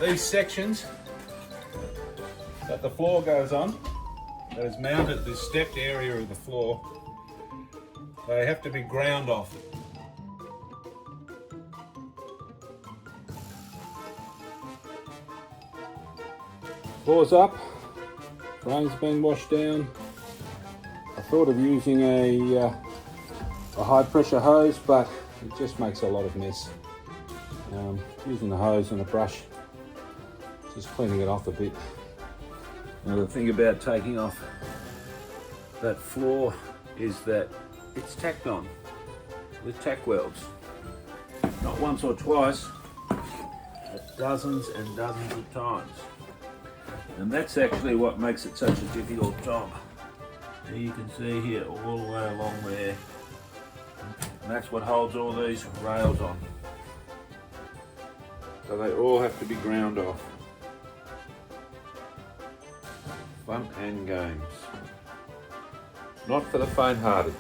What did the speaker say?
these sections that the floor goes on, that is mounted, this stepped area of the floor, they have to be ground off. Floor's up, drain's been washed down. I thought of using a high pressure hose, but it just makes a lot of mess. Using the hose and a brush, just cleaning it off a bit. Now the thing about taking off that floor is that it's tacked on with tack welds. Not once or twice, but dozens and dozens of times. And that's actually what makes it such a difficult job. There you can see here all the way along there. And that's what holds all these rails on. So they all have to be ground off. Fun and games. Not for the faint-hearted.